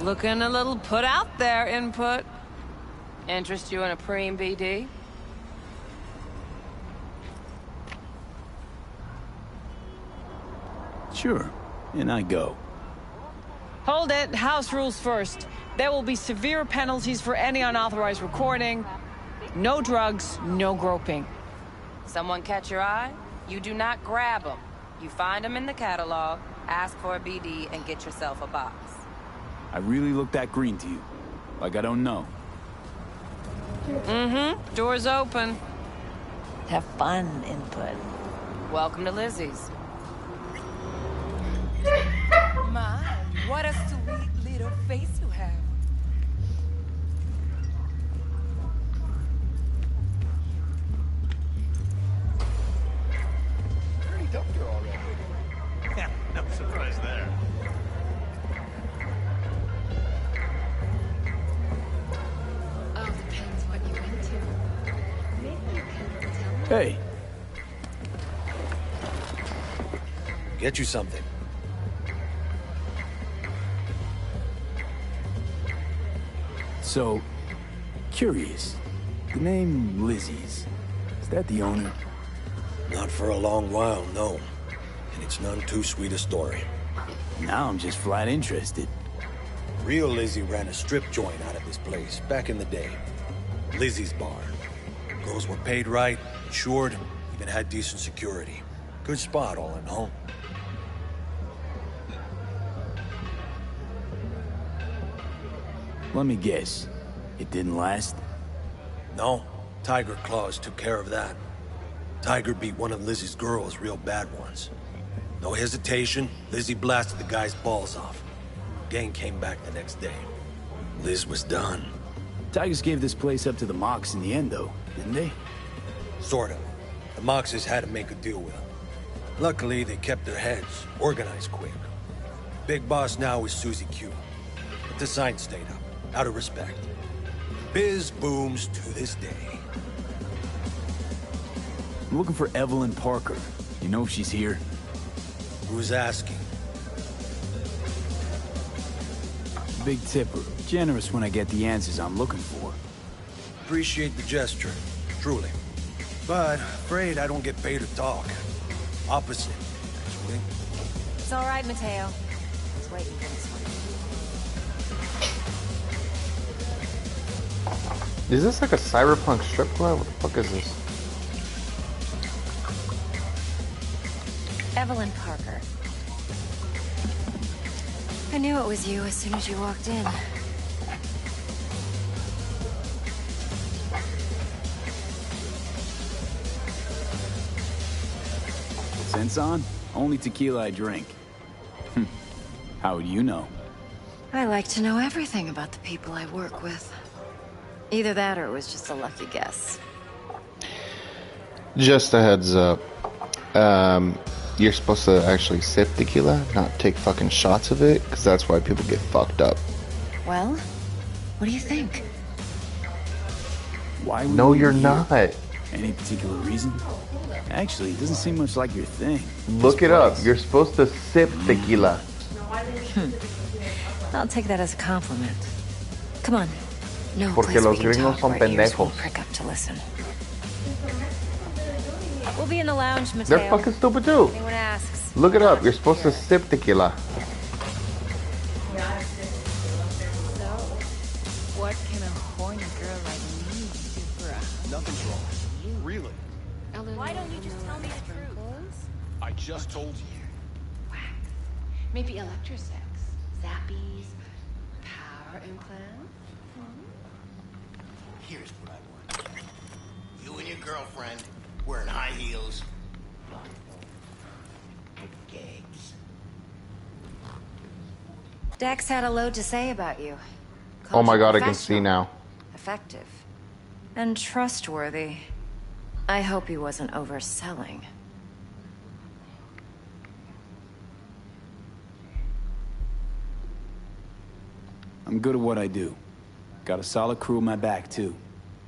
Looking a little put out there, input. Interest you in a preem BD? Sure, and I go. Hold it. House rules first. There will be severe penalties for any unauthorized recording. No drugs, no groping. Someone catch your eye? You do not grab them. You find them in the catalog, ask for a BD, and get yourself a box. I really look that green to you. Like I don't know. Mm-hmm. Door's open. Have fun, input. Welcome to Lizzie's. My, what a sweet little face you have. Pretty dumped her already. Yeah, no surprise there. Oh, depends what you into. Maybe you can tell me. Hey. Get you something. So, curious. The name Lizzie's. Is that the owner? Not for a long while, no. And it's none too sweet a story. Now I'm just flat interested. Real Lizzie ran a strip joint out of this place back in the day. Lizzie's Bar. Girls were paid right, insured, even had decent security. Good spot, all in all. Let me guess. It didn't last? No, Tiger Claws took care of that. Tiger beat one of Lizzie's girls real bad once. No hesitation, Lizzie blasted the guy's balls off. Gang came back the next day. Liz was done. Tigers gave this place up to the Mox in the end, though, didn't they? Sort of. The Moxes had to make a deal with them. Luckily, they kept their heads, organized quick. Big boss now is Susie Q. But the sign stayed up, out of respect. Biz booms to this day. I'm looking for Evelyn Parker. You know if she's here? Who's asking? Big tipper. Generous when I get the answers I'm looking for. Appreciate the gesture, truly. But afraid I don't get paid to talk. Opposite, actually. It's all right, Mateo. I was waiting for this one. Is this like a Cyberpunk strip club? What the fuck is this? Evelyn Parker. I knew it was you as soon as you walked in. Sense on? Only tequila I drink. How would you know? I like to know everything about the people I work with. Either that or it was just a lucky guess. Just a heads up. You're supposed to actually sip tequila, not take fucking shots of it, because that's why people get fucked up. Well, what do you think? Why? No, you're not. Any particular reason? Actually, it doesn't seem much like your thing. Look it up. You're supposed to sip tequila. I'll take that as a compliment. Come on. No Porque place los we can gringos talk son where ears pendejos. won't prick up to listen. We'll be in the lounge, Mateo. They're fucking stupid too. Anyone asks. Look it up. You're supposed to sip tequila. So, what can a horny girl like me do for a... Nothing's wrong. Really. Why don't you just tell me the truth? I just told you. Whack. Maybe electrosex, zappies, power implants. Here's what I want. You and your girlfriend wearing high heels. Gags. Dex had a load to say about you. Oh Called my you god, I can see professional, now. Effective. And trustworthy. I hope he wasn't overselling. I'm good at what I do. Got a solid crew in my back, too.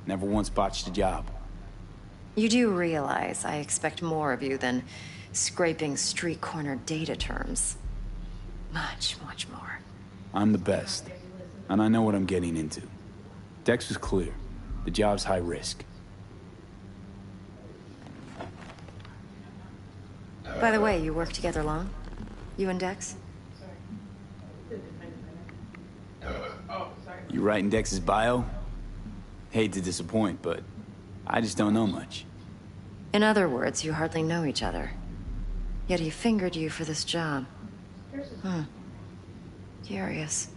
Never once botched a job. You do realize I expect more of you than scraping street corner data terms. Much, much more. I'm the best. and I know what I'm getting into. Dex was clear. The job's high risk. By the way, you work together long? You and Dex? You writing Dex's bio? Hate to disappoint, but I just don't know much. In other words, you hardly know each other. Yet he fingered you for this job. Curious.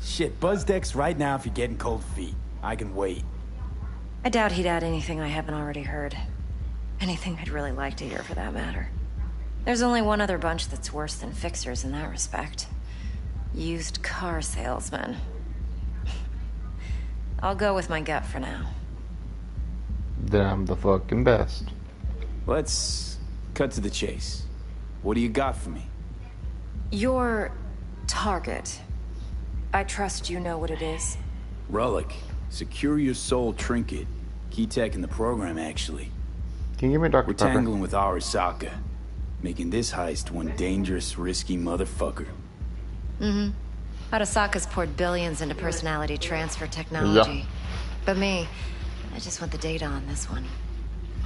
Shit, buzz Dex right now if you're getting cold feet. I can wait. I doubt he'd add anything I haven't already heard. Anything I'd really like to hear, for that matter. There's only one other bunch that's worse than fixers in that respect. Used car salesmen. I'll go with my gut for now. Then I'm the fucking best. Let's cut to the chase. What do you got for me? Your target. I trust you know what it is. Relic. Secure your soul trinket. Key tech in the program, actually. Can you give me Dr. We're Pepper? tangling with Arasaka, making this heist one dangerous, risky motherfucker. Arasaka's poured billions into personality transfer technology. But me, I just want the data on this one.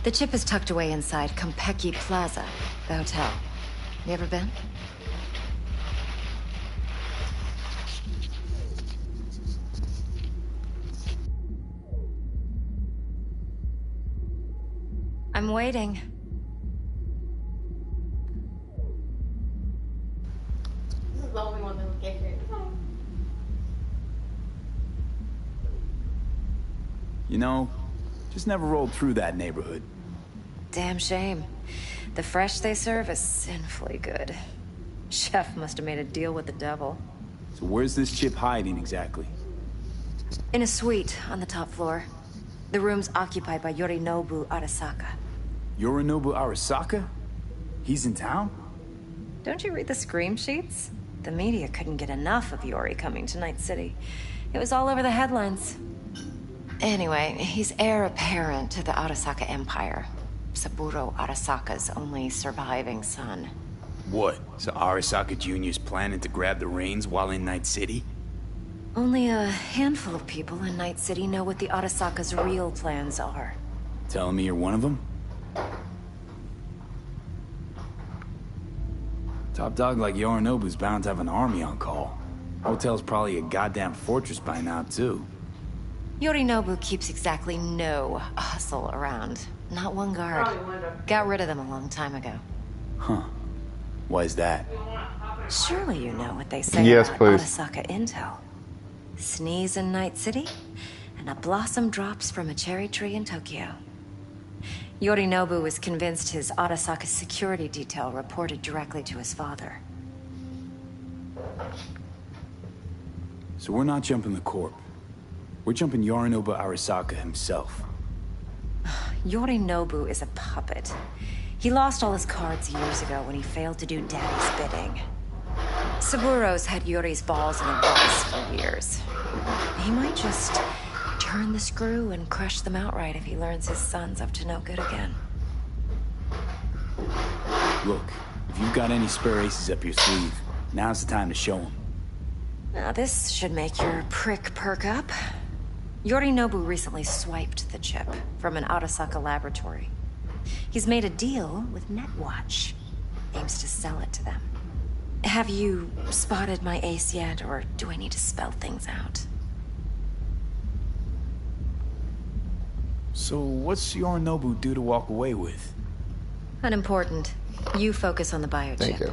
The chip is tucked away inside Kompeki Plaza, the hotel. You ever been? I'm waiting. This is the only one that was getting it. You know, just never rolled through that neighborhood. Damn shame. The fresh they serve is sinfully good. Chef must have made a deal with the devil. So where's this chip hiding exactly? In a suite on the top floor. The room's occupied by Yorinobu Arasaka. Yorinobu Arasaka? He's in town? Don't you read the scream sheets? The media couldn't get enough of Yori coming to Night City. It was all over the headlines. Anyway, he's heir apparent to the Arasaka Empire. Saburo Arasaka's only surviving son. What? So Arasaka Jr.'s planning to grab the reins while in Night City? Only a handful of people in Night City know what the Arasaka's real plans are. Telling me you're one of them? Top dog like Yorinobu's bound to have an army on call. Hotel's probably a goddamn fortress by now, too. Yorinobu keeps exactly no hustle around. Not one guard. Got rid of them a long time ago. Huh. Why is that? Surely you know what they say Yes, about please. Arasaka intel. Sneeze in Night City, and a blossom drops from a cherry tree in Tokyo. Yorinobu was convinced his Arasaka security detail reported directly to his father. So we're not jumping the corp. We're jumping Yorinobu Arasaka himself. Yorinobu is a puppet. He lost all his cards years ago when he failed to do Daddy's bidding. Saburo's had Yori's balls in a vice for years. He might just turn the screw and crush them outright if he learns his son's up to no good again. Look, if you've got any spare aces up your sleeve, now's the time to show them. Now this should make your prick perk up. Yorinobu recently swiped the chip from an Arasaka laboratory. He's made a deal with Netwatch. Aims to sell it to them. Have you spotted my ace yet, or do I need to spell things out? So what's Yorinobu due to walk away with? Unimportant. You focus on the biochip. Thank you.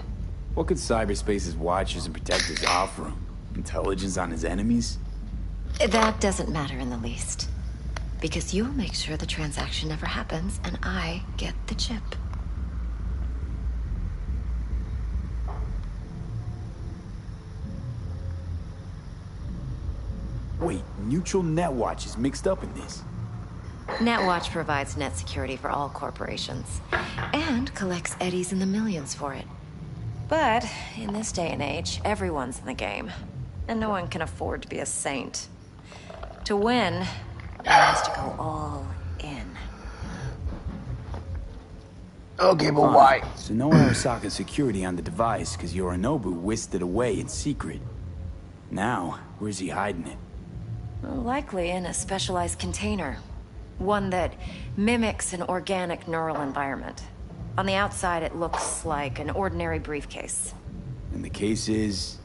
What could cyberspace's watchers and protectors offer him? Intelligence on his enemies? That doesn't matter in the least. Because you'll make sure the transaction never happens, and I get the chip. Wait, Neutral Netwatch is mixed up in this. Netwatch provides net security for all corporations, and collects eddies in the millions for it. But in this day and age, everyone's in the game, and no one can afford to be a saint. To win, one has to go all in. Okay, but Fine. why? So no Arasaka security on the device because Yorinobu whisked it away in secret. Now, where's he hiding it? Well, likely in a specialized container. One that mimics an organic neural environment. On the outside, it looks like an ordinary briefcase. And the case is...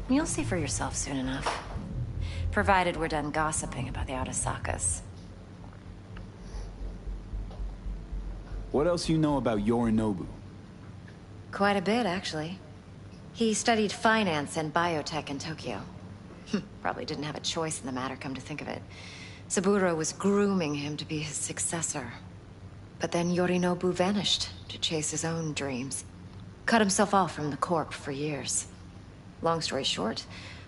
You'll see for yourself soon enough. Provided we're done gossiping about the Arasakas. What else you know about Yorinobu? Quite a bit, actually. He studied finance and biotech in Tokyo. Probably didn't have a choice in the matter, come to think of it. Saburo was grooming him to be his successor. But then Yorinobu vanished to chase his own dreams. Cut himself off from the Corp for years. Long story short,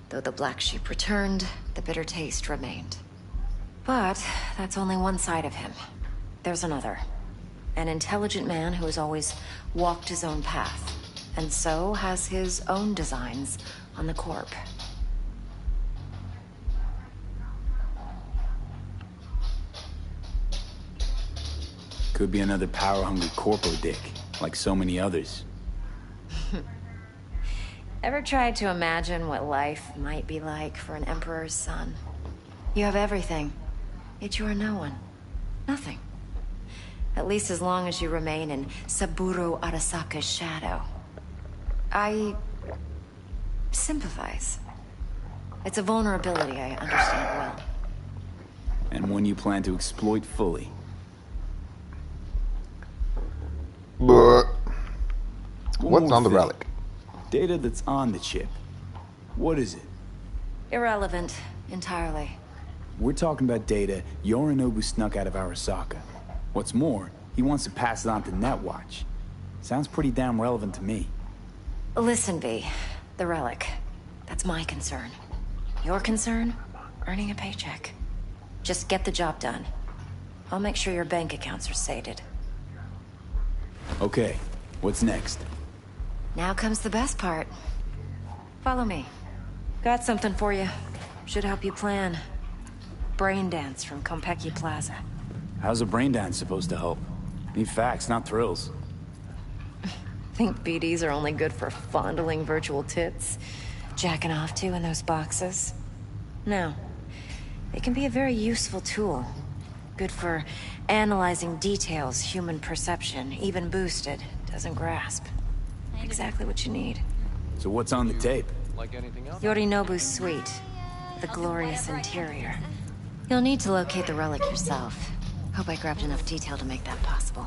though the black sheep returned, the bitter taste remained. But that's only one side of him. There's another. An intelligent man who has always walked his own path, and so has his own designs on the Corp. Could be another power-hungry corpo dick, like so many others. Ever tried to imagine what life might be like for an emperor's son? You have everything, yet you are no one. Nothing. At least as long as you remain in Saburo Arasaka's shadow. I... sympathize. It's a vulnerability I understand well. And one you plan to exploit fully. But One what's more on the thing. relic? Data that's on the chip. What is it? Irrelevant, entirely. We're talking about data Yorinobu snuck out of Arasaka. What's more, he wants to pass it on to Netwatch. Sounds pretty damn relevant to me. Listen, V. The relic. That's my concern. Your concern? Earning a paycheck. Just get the job done. I'll make sure your bank accounts are sated. Okay, what's next? Now comes the best part. Follow me. Got something for you. Should help you plan. Brain dance from Konpeki Plaza. How's a brain dance supposed to help? Need facts, not thrills. Think BDs are only good for fondling virtual tits? Jacking off to in those boxes? No. They can be a very useful tool. Good for analyzing details human perception, even boosted, doesn't grasp. Exactly what you need. So what's on the tape? Like anything else? Yorinobu's suite. The glorious interior. You'll need to locate the relic yourself. Hope I grabbed enough detail to make that possible.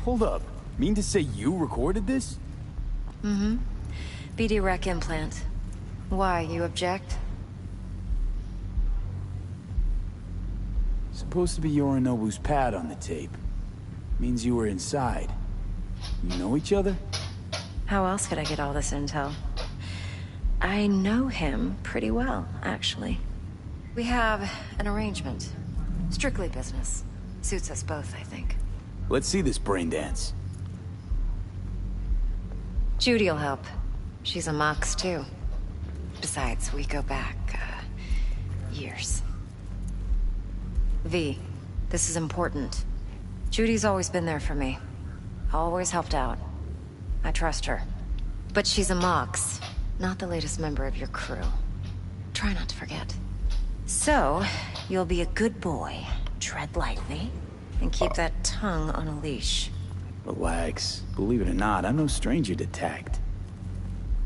Hold up. Mean to say you recorded this? Mm-hmm. BD Rec implant. Why, you object? Supposed to be Yorinobu's pad on the tape. Means you were inside. You know each other? How else could I get all this intel? I know him pretty well, actually. We have an arrangement. Strictly business. Suits us both, I think. Let's see this brain dance. Judy'll help. She's a Mox, too. Besides, we go back, years. V, this is important. Judy's always been there for me. Always helped out. I trust her. But she's a Mox, not the latest member of your crew. Try not to forget. So, you'll be a good boy, tread lightly, and keep that tongue on a leash. Relax. Believe it or not, I'm no stranger to tact.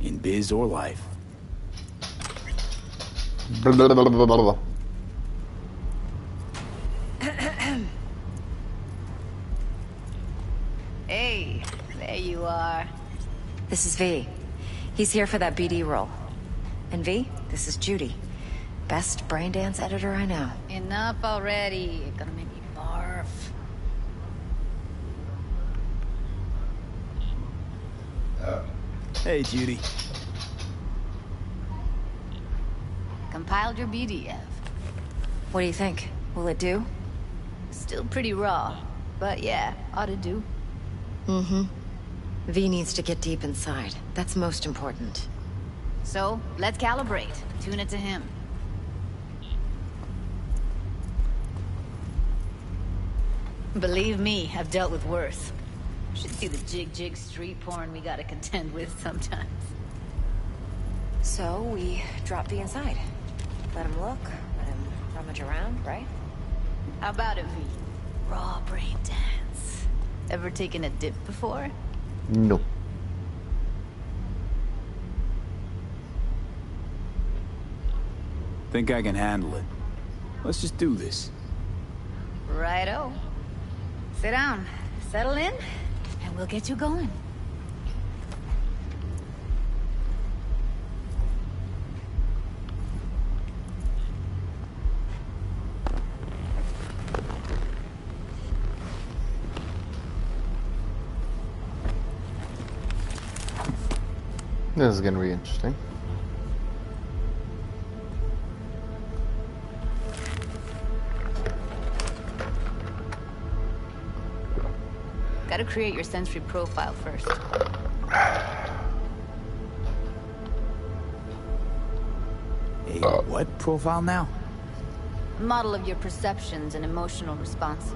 In biz or life. Blah, blah, blah, blah, blah, blah. Hey, there you are. This is V. He's here for that BD role. And V, this is Judy. Best brain dance editor I know. Enough already. You're gonna make me barf. Hey, Judy. Compiled your BDF. What do you think? Will it do? Still pretty raw, but yeah, ought to do. Mm-hmm. V needs to get deep inside. That's most important. So, let's calibrate. Tune it to him. Believe me, I've dealt with worse. Should see the jig street porn we gotta contend with sometimes. So, we drop V inside. Let him look, let him rummage around, right? How about it, V? Raw brain dance. Ever taken a dip before? No. Think I can handle it. Let's just do this. Righto. Sit down, settle in, and we'll get you going. This is gonna be interesting. Gotta create your sensory profile first. A what profile now? A model of your perceptions and emotional responses.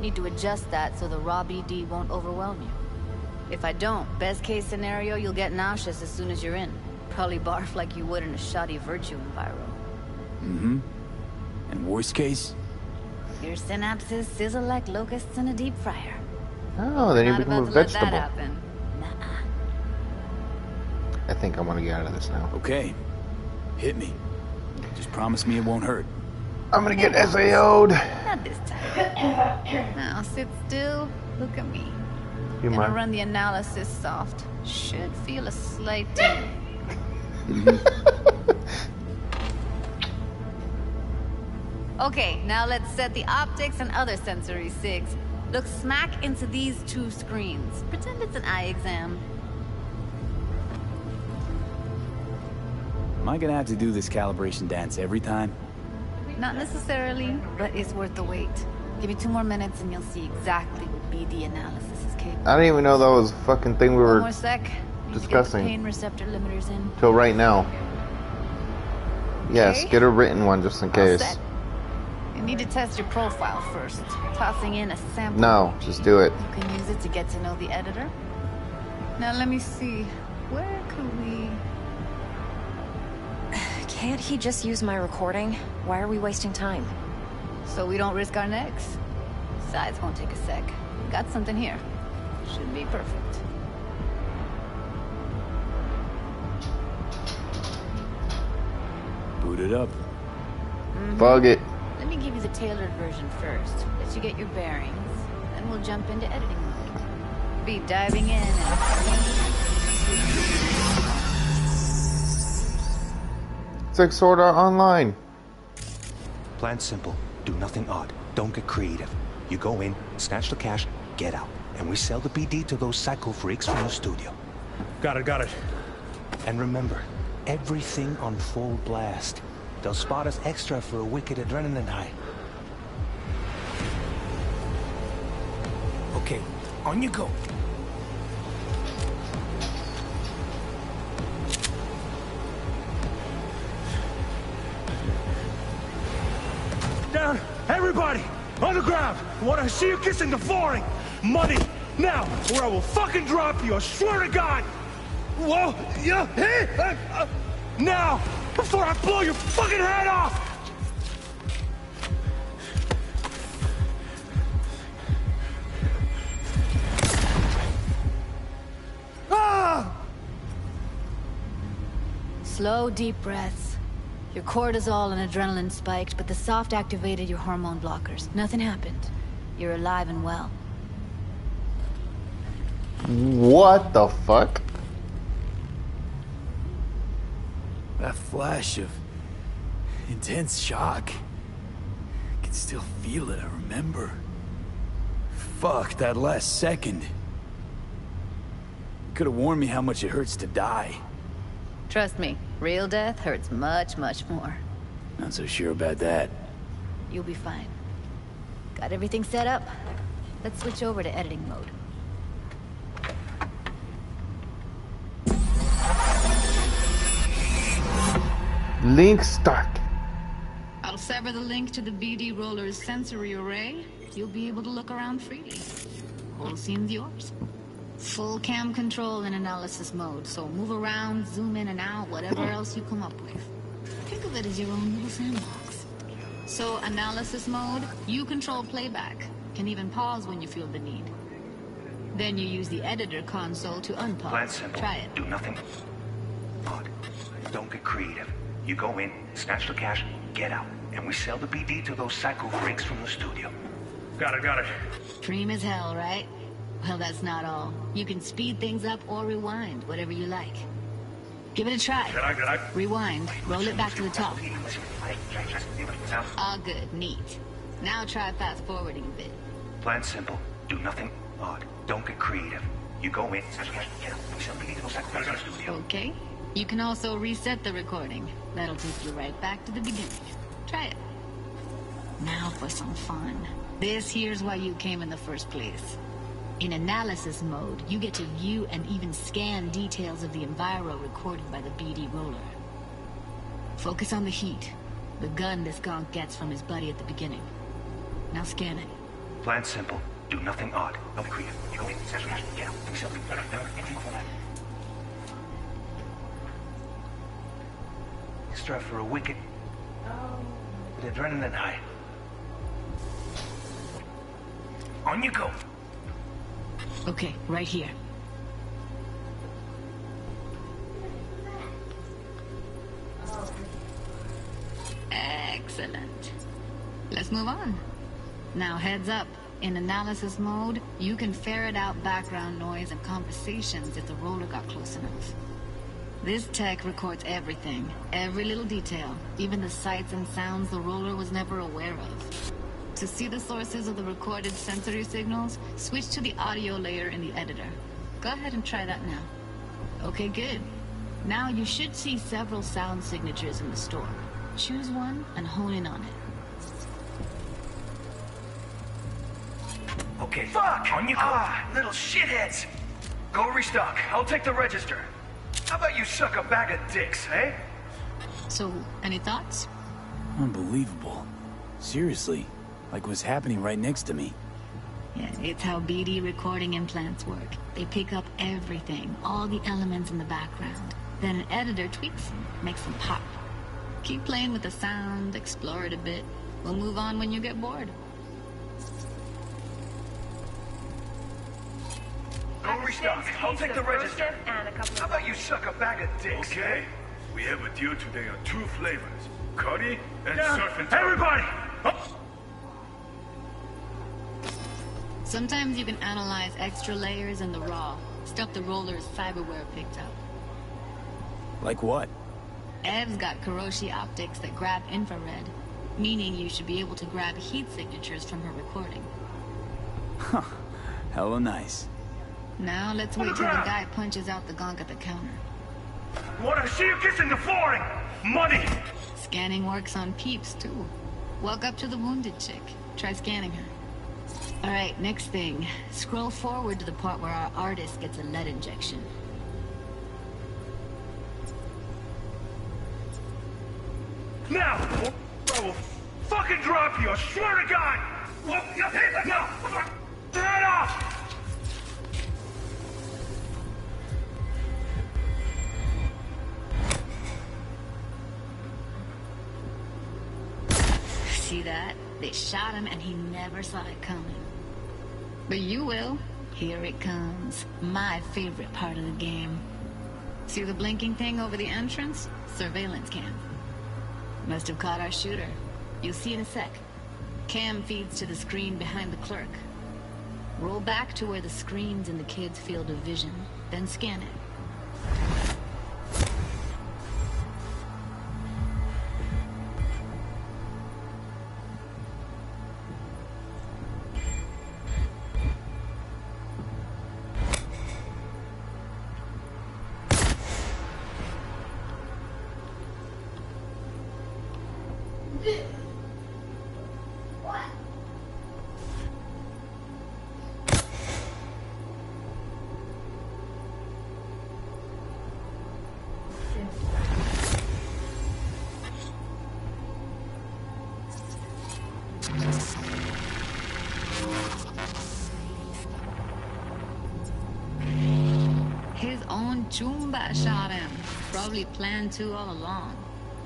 Need to adjust that so the raw BD won't overwhelm you. If I don't, best case scenario, you'll get nauseous as soon as you're in. Probably barf like you would in a shoddy virtue enviro. Mm-hmm. And worst case? Your synapses sizzle like locusts in a deep fryer. Oh, then you Not become a about to let that vegetable. happen. Nuh-uh. I think I want to get out of this now. Okay. Hit me. Just promise me it won't hurt. I'm gonna get SAO'd. Not this time. Now sit still. Look at me. You Gonna mind? run the analysis soft. Should feel a slight ding. Okay, now let's set the optics and other sensory sigs. Look smack into these two screens. Pretend it's an eye exam. Am I gonna have to do this calibration dance every time? Not necessarily, but it's worth the wait. Give me 2 more minutes and you'll see exactly what BD analysis is capable. I didn't even know that was a fucking thing we One were more sec. Need to get the discussing. pain receptor limiters in. till right now. Yes, Okay. get a written one just in All case. set. You need to test your profile first. Tossing in a sample. No, just do it. You can use it to get to know the editor. Now let me see. Where could we... Can't he just use my recording? Why are we wasting time? So we don't risk our necks? Besides, won't take a sec. Got something here. Should be perfect. Boot it up. Bug it. Let me give you the tailored version first. Let you get your bearings. Then we'll jump into editing mode. Be diving in and... It's like Sword Art Online. Plan simple. Do nothing odd. Don't get creative. You go in, snatch the cash, get out. And we sell the BD to those psycho freaks from the studio. Got it. And remember, everything on full blast. They'll spot us extra for a wicked adrenaline high. Okay, on you go. Down! Everybody! On the ground! I want to see you kissing the flooring! Money! Now! Or I will fucking drop you! I swear to God! Whoa! Yeah! Hey! Now! Before I blow your fucking head off! Ah! Slow, deep breaths. Your cortisol and adrenaline spiked, but the soft activated your hormone blockers. Nothing happened. You're alive and well. What the fuck? That flash of intense shock. I can still feel it, I remember. Fuck, that last second. You could have warned me how much it hurts to die. Trust me, real death hurts much, much more. Not so sure about that. You'll be fine. Got everything set up? Let's switch over to editing mode. Link start. I'll Sever the link to the BD roller's sensory array, you'll be able to look around freely. Whole scene's yours. Full cam control in analysis mode, so move around, zoom in and out, whatever else you come up with. Think of it as your own little sandbox. So analysis mode, you control playback. Can even pause when you feel the need. Then you use the editor console to unpause. Plan simple. Try it. Do nothing odd. Don't get creative. You go in, snatch the cash, get out. And we sell the BD to those psycho freaks from the studio. Got it. Dream as hell, right? Well, that's not all. You can speed things up or rewind, whatever you like. Give it a try. Did I? Rewind. Roll it back to the top. All good. Neat. Now try fast forwarding a bit. Plan simple. Do nothing odd. Don't get creative. You go in, snatch the cash, get out. We sell the BD to those psycho freaks from the studio. Okay. You can also reset the recording. That'll take you right back to the beginning. Try it. Now for some fun. This here's why you came in the first place. In analysis mode, you get to view and even scan details of the enviro recorded by the BD roller. Focus on the heat, the gun this gonk gets from his buddy at the beginning. Now scan it. Plan simple. Do nothing odd. Don't be creative. You go in, snatch the cash, get out. We sell the BD. Extra for a wicked. With adrenaline high. On you go. Okay, right here. Excellent. Let's move on. Now heads up. In analysis mode, you can ferret out background noise and conversations if the roller got close enough. This tech records everything, every little detail, even the sights and sounds the roller was never aware of. To see the sources of the recorded sensory signals, switch to the audio layer in the editor. Go ahead and try that now. Okay, good. Now you should see several sound signatures in the store. Choose one and hone in on it. Okay, fuck! On you go! Ah, little shitheads! Go restock. I'll take the register. How about you suck a bag of dicks, eh? So, any thoughts? Unbelievable. Seriously. Like what's happening right next to me. Yeah, it's how BD recording implants work. They pick up everything, all the elements in the background. Then an editor tweaks them, makes them pop. Keep playing with the sound, explore it a bit. We'll move on when you get bored. Go restock. I'll take the register. How about you suck a bag of dicks? Okay. We have a deal today on 2 flavors. Curry and surf and Everybody! Sometimes you can analyze extra layers in the raw, stuff the roller's cyberware picked up. Like what? Ev's got Kiroshi optics that grab infrared, meaning you should be able to grab heat signatures from her recording. Huh. Hella nice. Now let's wait till the guy punches out the gonk at the counter. Wanna see you kissing the flooring? Money! Scanning works on peeps, too. Walk up to the wounded chick. Try scanning her. Alright, next thing. Scroll forward to the part where our artist gets a lead injection. Now! I will fucking drop you, I swear to God! No! Turn it off! See that? They shot him and he never saw it coming. But you will. Here it comes. My favorite part of the game. See the blinking thing over the entrance? Surveillance cam. Must have caught our shooter. You'll see in a sec. Cam feeds to the screen behind the clerk. Roll back to where the screen's in the kid's field of vision, then scan it. Chumba shot him. Probably planned to all along.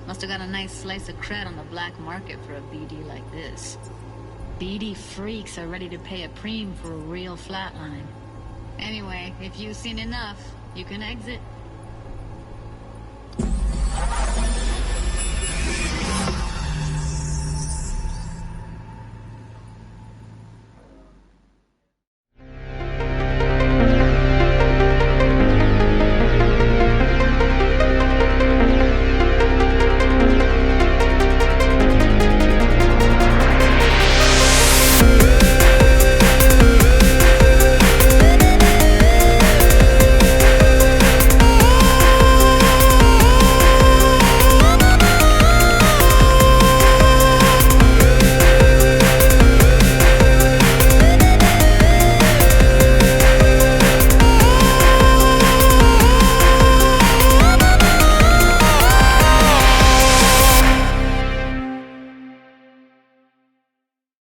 Must have got a nice slice of cred on the black market for a BD like this. BD freaks are ready to pay a preem for a real flatline. Anyway, if you've seen enough, you can exit.